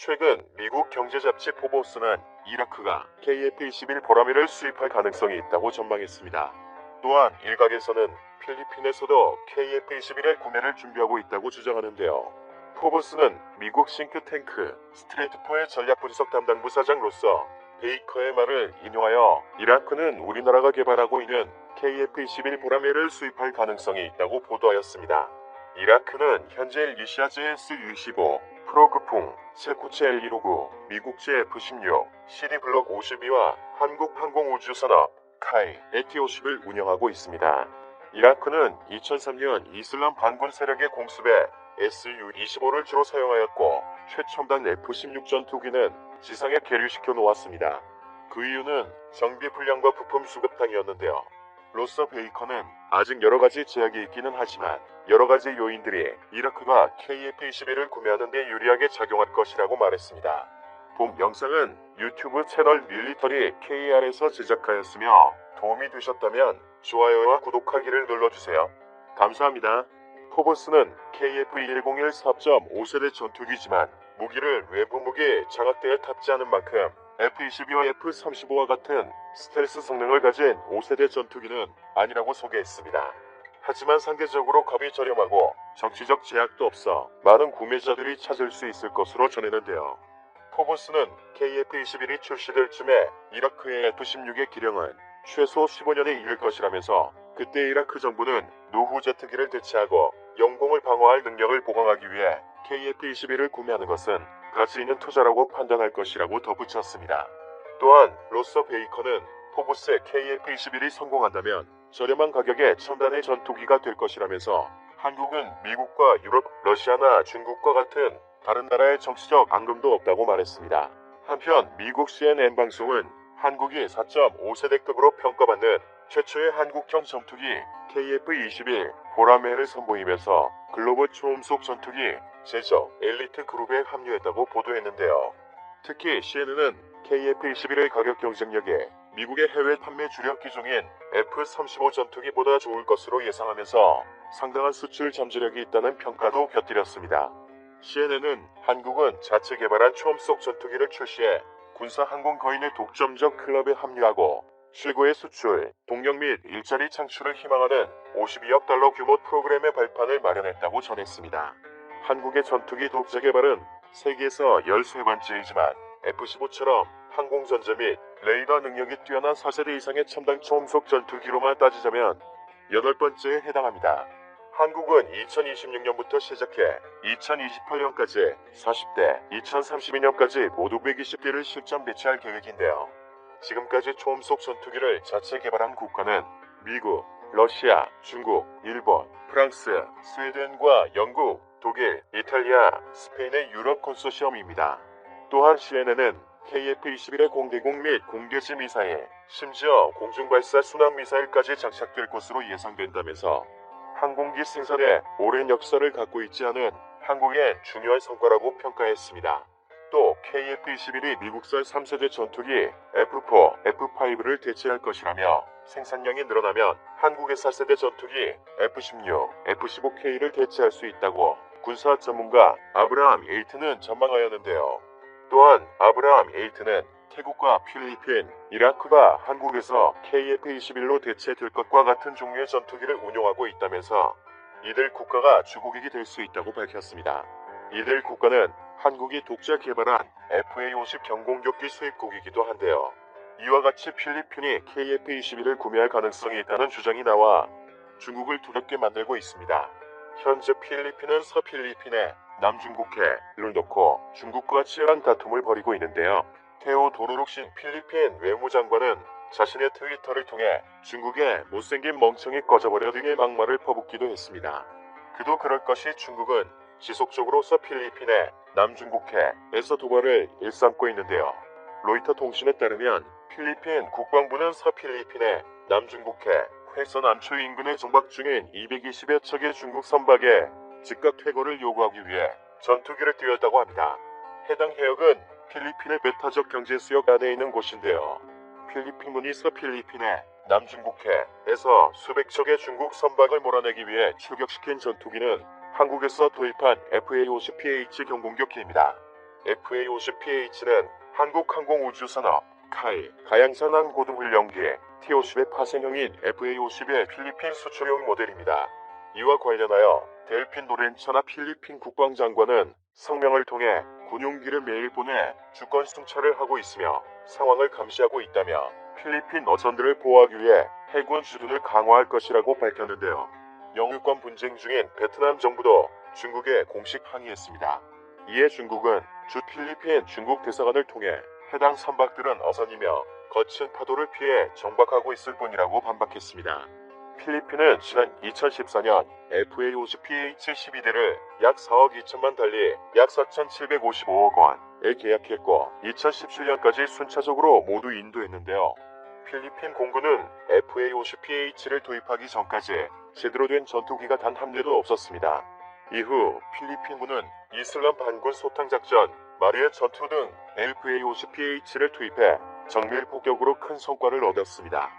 최근 미국 경제잡지 포브스는 이라크가 KF-21 보라매를 수입할 가능성이 있다고 전망했습니다. 또한 일각에서는 필리핀에서도 KF-21의 구매를 준비하고 있다고 주장하는데요. 포브스는 미국 싱크탱크 스트래트포의 전략분석 담당 부사장로서 베이커의 말을 인용하여 이라크는 우리나라가 개발하고 있는 KF-21 보라매를 수입할 가능성이 있다고 보도하였습니다. 이라크는 현재 리시아제 S-25, 프로그풍, 세코체 L-159, 미국제 F-16, 시리블록 52와 한국항공우주산업, 카이, AT-50을 운영하고 있습니다. 이라크는 2003년 이슬람 반군 세력의 공습에 SU-25를 주로 사용하였고 최첨단 F-16 전투기는 지상에 계류시켜 놓았습니다. 그 이유는 정비 불량과 부품 수급당이었는데요. 로서 베이커는 아직 여러가지 제약이 있기는 하지만 여러가지 요인들이 이라크가 KF-21을 구매하는 데 유리하게 작용할 것이라고 말했습니다. 본 영상은 유튜브 채널 밀리터리 KR에서 제작하였으며 도움이 되셨다면 좋아요와 구독하기를 눌러주세요. 감사합니다. 포브스는 KF-101 4.5세대 전투기지만 무기를 외부 무기 장악대에 탑재하는 만큼 F-22와 F-35와 같은 스텔스 성능을 가진 5세대 전투기는 아니라고 소개했습니다. 하지만 상대적으로 값이 저렴하고 정치적 제약도 없어 많은 구매자들이 찾을 수 있을 것으로 전했는데요. 포브스는 KF-21이 출시될 쯤에 이라크의 F-16의 기량은 최소 15년에 이를 것이라면서 그때 이라크 정부는 노후 제트기를 대체하고 영공을 방어할 능력을 보강하기 위해 KF-21을 구매하는 것은 가치 있는 투자라고 판단할 것이라고 덧붙였습니다. 또한 로서 베이커는 포브스의 KF-21이 성공한다면 저렴한 가격에 첨단의 전투기가 될 것이라면서 한국은 미국과 유럽, 러시아나 중국과 같은 다른 나라의 정치적 앙금도 없다고 말했습니다. 한편 미국 CNN 방송은 한국이 4.5세대급으로 평가받는 최초의 한국형 전투기 KF-21 보라매를 선보이면서 글로벌 초음속 전투기 제조 엘리트 그룹에 합류했다고 보도했는데요. 특히 CNN은 KF-21의 가격 경쟁력이 미국의 해외 판매 주력 기종인 F-35 전투기보다 좋을 것으로 예상하면서 상당한 수출 잠재력이 있다는 평가도 곁들였습니다. CNN은 한국은 자체 개발한 초음속 전투기를 출시해 군사항공 거인의 독점적 클럽에 합류하고 최고의 수출, 동력 및 일자리 창출을 희망하는 52억 달러 규모 프로그램의 발판을 마련했다고 전했습니다. 한국의 전투기 독자 개발은 세계에서 13번째이지만 F-15처럼 항공전제 및 레이더 능력이 뛰어난 4세대 이상의 첨단 초음속 전투기로만 따지자면 8번째에 해당합니다. 한국은 2026년부터 시작해 2028년까지 40대, 2032년까지 모두 120대를 실전 배치할 계획인데요. 지금까지 초음속 전투기를 자체 개발한 국가는 미국, 러시아, 중국, 일본, 프랑스, 스웨덴과 영국, 독일, 이탈리아, 스페인의 유럽 컨소시엄입니다. 또한 CNN은 KF-21의 공대공 및 공대지 미사일, 심지어 공중발사 순항미사일까지 장착될 것으로 예상된다면서 항공기 생산에 오랜 역사를 갖고 있지 않은 한국의 중요한 성과라고 평가했습니다. 또 KF-21이 미국산 3세대 전투기 F-4, F-5를 대체할 것이라며 생산량이 늘어나면 한국의 4세대 전투기 F-16, F-15K를 대체할 수 있다고 군사 전문가 아브라함 에이트는 전망하였는데요. 또한 아브라함 에이트는 태국과 필리핀, 이라크가 한국에서 KF-21로 대체될 것과 같은 종류의 전투기를 운용하고 있다면서 이들 국가가 주고객이 될 수 있다고 밝혔습니다. 이들 국가는 한국이 독자 개발한 FA-50 경공격기 수입국이기도 한데요. 이와 같이 필리핀이 KF-21을 구매할 가능성이 있다는 주장이 나와 중국을 두렵게 만들고 있습니다. 현재 필리핀은 서필리핀에 남중국해를 놓고 중국과 치열한 다툼을 벌이고 있는데요. 테오도르룩신 필리핀 외무장관은 자신의 트위터를 통해 중국의 못생긴 멍청이 꺼져버려 등의 막말을 퍼붓기도 했습니다. 그도 그럴 것이 중국은 지속적으로 서필리핀의 남중국해에서 도발을 일삼고 있는데요. 로이터 통신에 따르면 필리핀 국방부는 서필리핀의 남중국해에서 남초 인근에 정박 중인 220여 척의 중국 선박에 즉각 퇴거를 요구하기 위해 전투기를 띄웠다고 합니다. 해당 해역은 필리핀의 배타적 경제 수역 안에 있는 곳인데요. 필리핀군이 서필리핀의 남중국해에서 수백 척의 중국 선박을 몰아내기 위해 출격시킨 전투기는 한국에서 도입한 FA-50PH 경공격기입니다. FA-50PH는 한국항공우주산업, 카이, 가양산항 고등훈련기, T-50의 파생형인 FA-50의 필리핀 수출용 모델입니다. 이와 관련하여 델핀 노렌차나 필리핀 국방장관은 성명을 통해 군용기를 매일 보내 주권 순찰을 하고 있으며 상황을 감시하고 있다며 필리핀 어선들을 보호하기 위해 해군 주둔을 강화할 것이라고 밝혔는데요. 영유권 분쟁 중인 베트남 정부도 중국에 공식 항의했습니다. 이에 중국은 주 필리핀 중국 대사관을 통해 해당 선박들은 어선이며 거친 파도를 피해 정박하고 있을 뿐이라고 반박했습니다. 필리핀은 지난 2014년 FA-50PH-12대를 약 4억 2천만 달리 약 4,755억 원에 계약했고 2017년까지 순차적으로 모두 인도했는데요. 필리핀 공군은 FA-50PH를 도입하기 전까지 제대로 된 전투기가 단 한 대도 없었습니다. 이후 필리핀군은 이슬람 반군 소탕작전, 마리아 전투 등 FA-50PH를 투입해 정밀 폭격으로 큰 성과를 얻었습니다.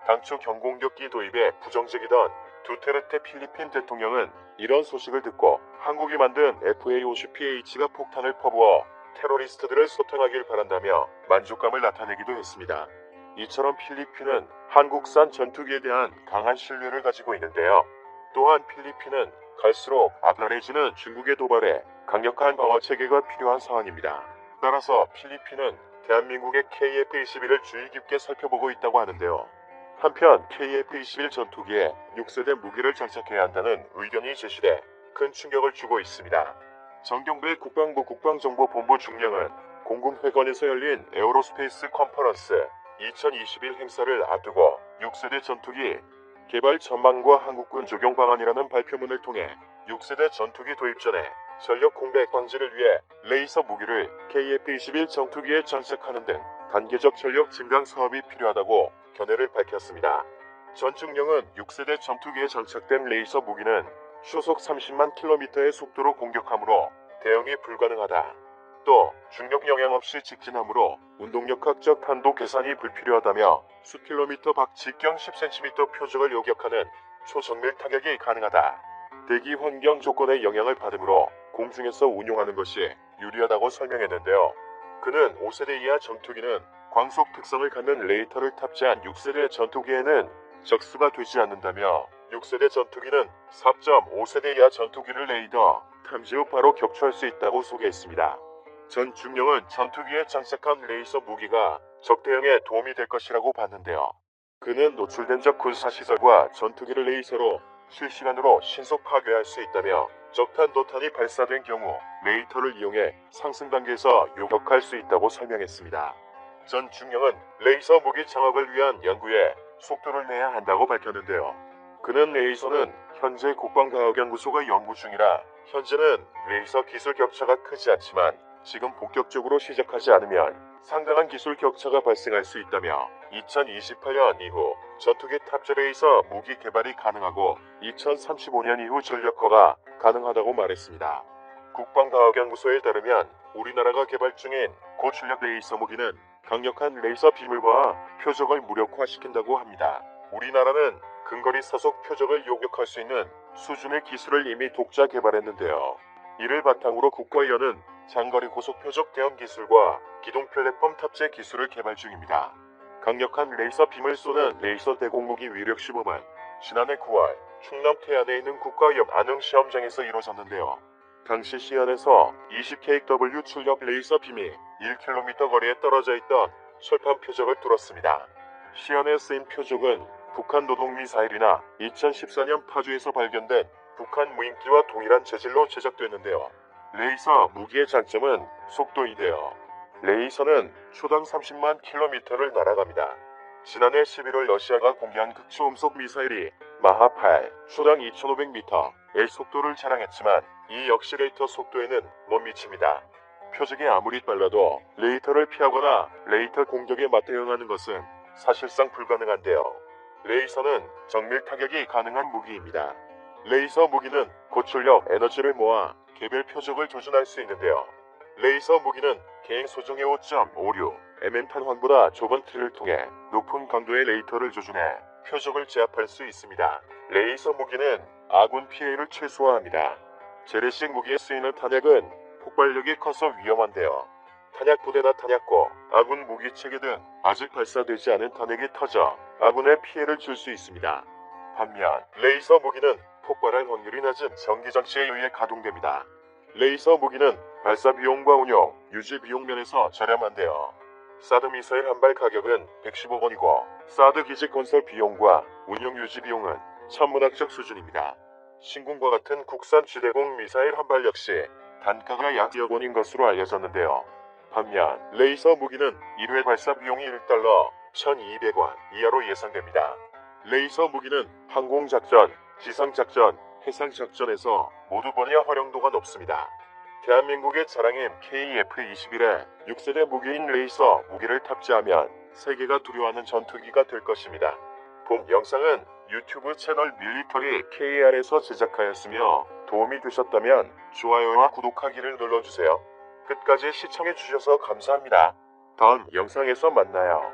당초 경공격기 도입에 부정적이던 두테르테 필리핀 대통령은 이런 소식을 듣고 한국이 만든 FA-50PH가 폭탄을 퍼부어 테러리스트들을 소탕하길 바란다며 만족감을 나타내기도 했습니다. 이처럼 필리핀은 한국산 전투기에 대한 강한 신뢰를 가지고 있는데요. 또한 필리핀은 갈수록 악랄해지는 중국의 도발에 강력한 방어체계가 필요한 상황입니다. 따라서 필리핀은 대한민국의 KF-21을 주의 깊게 살펴보고 있다고 하는데요. 한편 KF-21 전투기에 6세대 무기를 장착해야 한다는 의견이 제시돼 큰 충격을 주고 있습니다. 정경배 국방부 국방정보본부 중령은 공군회관에서 열린 에어로스페이스 컨퍼런스 2021 행사를 앞두고 6세대 전투기 개발 전망과 한국군 적용 방안이라는 발표문을 통해 6세대 전투기 도입 전에 전력 공백 방지를 위해 레이서 무기를 KF-21 전투기에 장착하는 등 단계적 전력 증강 사업이 필요하다고 견해를 밝혔습니다. 전 중령은 6세대 전투기에 장착된 레이서 무기는 초속 30만 킬로미터의 속도로 공격하므로 대응이 불가능하다. 또 중력 영향 없이 직진하므로 운동력학적 탄도 계산이 불필요하다며 수킬로미터 밖 직경 10cm 표적을 요격하는 초정밀 타격이 가능하다. 대기 환경 조건의 영향을 받으므로 공중에서 운용하는 것이 유리하다고 설명했는데요. 그는 5세대 이하 전투기는 광속 특성을 갖는 레이더를 탑재한 6세대 전투기에는 적수가 되지 않는다며 6세대 전투기는 4.5세대 이하 전투기를 레이더 탐지 후 바로 격추할 수 있다고 소개했습니다. 전 중령은 전투기에 장착한 레이서 무기가 적 대응에 도움이 될 것이라고 봤는데요. 그는 노출된 적 군사시설과 전투기를 레이서로 실시간으로 신속 파괴할 수 있다며 적탄도탄이 발사된 경우 레이더를 이용해 상승 단계에서 요격할 수 있다고 설명했습니다. 전 중령은 레이서 무기 장악을 위한 연구에 속도를 내야 한다고 밝혔는데요. 그는 레이서는 현재 국방과학연구소가 연구 중이라 현재는 레이서 기술 격차가 크지 않지만 지금 본격적으로 시작하지 않으면 상당한 기술 격차가 발생할 수 있다며 2028년 이후 전투기 탑재 레이서 무기 개발이 가능하고 2035년 이후 전력화가 가능하다고 말했습니다. 국방과학연구소에 따르면 우리나라가 개발 중인 고출력 레이서 무기는 강력한 레이서 비물과 표적을 무력화시킨다고 합니다. 우리나라는 근거리 사속 표적을 요격할 수 있는 수준의 기술을 이미 독자 개발했는데요. 이를 바탕으로 국가위원은 장거리 고속 표적 대응 기술과 기동 플랫폼 탑재 기술을 개발 중입니다. 강력한 레이서 빔을 쏘는 레이서 대공무기 위력 시범은 지난해 9월 충남 태안에 있는 국가위험 안흥 시험장에서 이루어졌는데요. 당시 시안에서 20kW 출력 레이서 빔이 1km 거리에 떨어져 있던 철판 표적을 뚫었습니다. 시안에 쓰인 표적은 북한 노동미사일이나 2014년 파주에서 발견된 북한 무인기와 동일한 재질로 제작됐는데요. 레이서 무기의 장점은 속도인데요. 레이서는 초당 30만 킬로미터를 날아갑니다. 지난해 11월 러시아가 공개한 극초음속 미사일이 마하 8, 초당 2500m의 속도를 자랑했지만 이 역시 레이터 속도에는 못 미칩니다. 표적이 아무리 빨라도 레이터를 피하거나 레이터 공격에 맞대응하는 것은 사실상 불가능한데요. 레이서는 정밀 타격이 가능한 무기입니다. 레이서 무기는 고출력 에너지를 모아 개별 표적을 조준할 수 있는데요. 레이서 무기는 개인 소정의 5.56mm 탄환보다 좁은 틀을 통해 높은 강도의 레이더를 조준해 표적을 제압할 수 있습니다. 레이서 무기는 아군 피해를 최소화합니다. 재래식 무기에 쓰이는 탄약은 폭발력이 커서 위험한데요. 탄약부대나 탄약고, 아군 무기체계 등 아직 발사되지 않은 탄핵이 터져 아군에 피해를 줄 수 있습니다. 반면 레이서 무기는 폭발할 확률이 낮은 전기장치에 의해 가동됩니다. 레이서 무기는 발사 비용과 운용, 유지 비용 면에서 저렴한데요. 사드 미사일 한 발 가격은 115원이고 사드 기지 건설 비용과 운영 유지 비용은 천문학적 수준입니다. 신궁과 같은 국산 지대공 미사일 한 발 역시 단가가 약 2억 원인 것으로 알려졌는데요. 반면 레이서 무기는 1회 발사 비용이 1달러, 1200원 이하로 예상됩니다. 레이서 무기는 항공작전, 지상작전, 해상작전에서 모두 번야 활용도가 높습니다. 대한민국의 자랑인 KF-21에 6세대 무기인 레이서 무기를 탑재하면 세계가 두려워하는 전투기가 될 것입니다. 본 영상은 유튜브 채널 밀리터리 KR에서 제작하였으며 도움이 되셨다면 좋아요와 구독하기를 눌러주세요. 끝까지 시청해주셔서 감사합니다. 다음 영상에서 만나요.